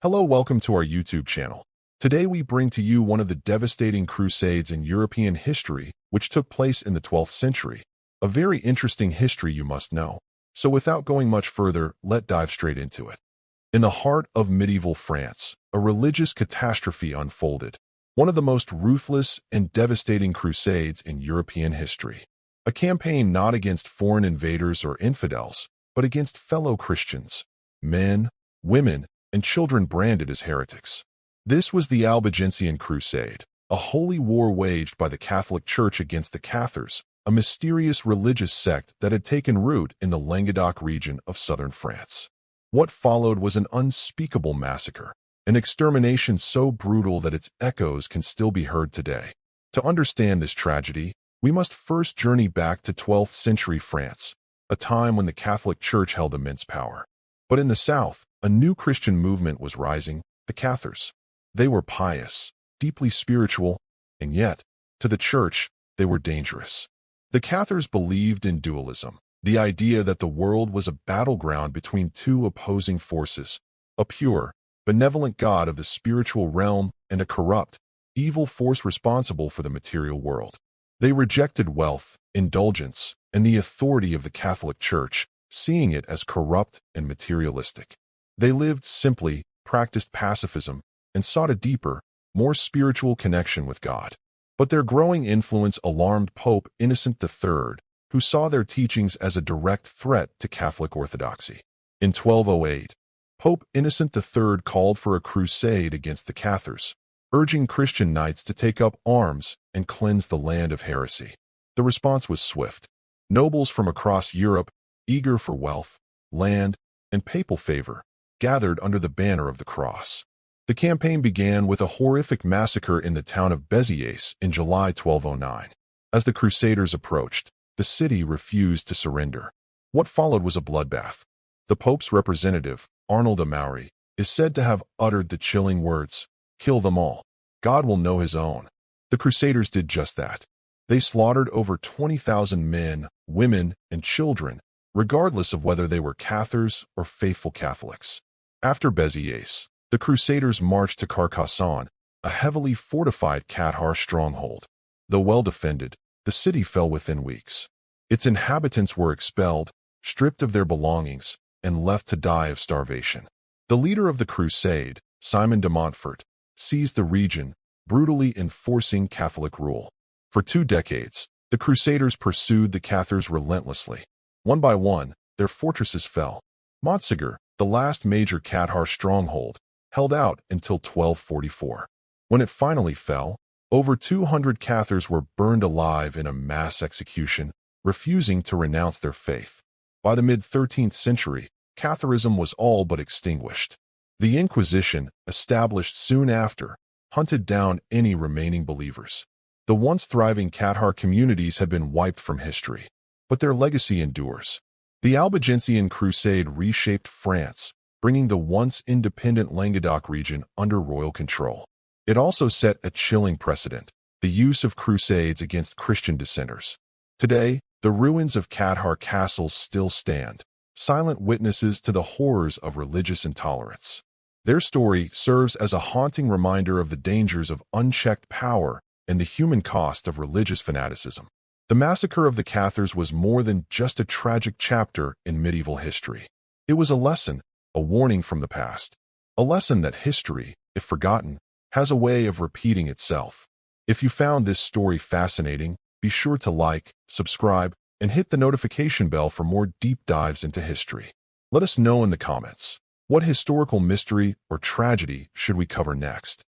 Hello, welcome to our YouTube channel. Today we bring to you one of the devastating crusades in European history, which took place in the 12th century. A very interesting history you must know. So without going much further, let's dive straight into it. In the heart of medieval France, a religious catastrophe unfolded. One of the most ruthless and devastating crusades in European history. A campaign not against foreign invaders or infidels, but against fellow Christians, men, women, and children branded as heretics. This was the Albigensian Crusade, a holy war waged by the Catholic Church against the Cathars, a mysterious religious sect that had taken root in the Languedoc region of southern France. What followed was an unspeakable massacre, an extermination so brutal that its echoes can still be heard today. To understand this tragedy, we must first journey back to 12th century France, a time when the Catholic Church held immense power. But in the south, a new Christian movement was rising, the Cathars. They were pious, deeply spiritual, and yet, to the Church, they were dangerous. The Cathars believed in dualism, the idea that the world was a battleground between two opposing forces, a pure, benevolent God of the spiritual realm and a corrupt, evil force responsible for the material world. They rejected wealth, indulgence, and the authority of the Catholic Church, seeing it as corrupt and materialistic. They lived simply, practiced pacifism, and sought a deeper, more spiritual connection with God. But their growing influence alarmed Pope Innocent III, who saw their teachings as a direct threat to Catholic orthodoxy. In 1208, Pope Innocent III called for a crusade against the Cathars, urging Christian knights to take up arms and cleanse the land of heresy. The response was swift. Nobles from across Europe, eager for wealth, land, and papal favor, gathered under the banner of the cross. The campaign began with a horrific massacre in the town of Béziers in July 1209. As the Crusaders approached, the city refused to surrender. What followed was a bloodbath. The Pope's representative, Arnold Amaury, is said to have uttered the chilling words, "Kill them all. God will know his own." The Crusaders did just that. They slaughtered over 20,000 men, women, and children, regardless of whether they were Cathars or faithful Catholics. After Béziers, the Crusaders marched to Carcassonne, a heavily fortified Cathar stronghold. Though well defended, the city fell within weeks. Its inhabitants were expelled, stripped of their belongings, and left to die of starvation. The leader of the crusade, Simon de Montfort, seized the region, brutally enforcing Catholic rule. For 2 decades, the Crusaders pursued the Cathars relentlessly. One by one, their fortresses fell. Montségur, the last major Cathar stronghold, held out until 1244. When it finally fell, over 200 Cathars were burned alive in a mass execution, refusing to renounce their faith. By the mid-13th century, Catharism was all but extinguished. The Inquisition, established soon after, hunted down any remaining believers. The once thriving Cathar communities had been wiped from history, but their legacy endures. The Albigensian Crusade reshaped France, bringing the once independent Languedoc region under royal control. It also set a chilling precedent, the use of crusades against Christian dissenters. Today, the ruins of Cathar castles still stand, silent witnesses to the horrors of religious intolerance. Their story serves as a haunting reminder of the dangers of unchecked power and the human cost of religious fanaticism. The massacre of the Cathars was more than just a tragic chapter in medieval history. It was a lesson, a warning from the past. A lesson that history, if forgotten, has a way of repeating itself. If you found this story fascinating, be sure to like, subscribe, and hit the notification bell for more deep dives into history. Let us know in the comments, what historical mystery or tragedy should we cover next?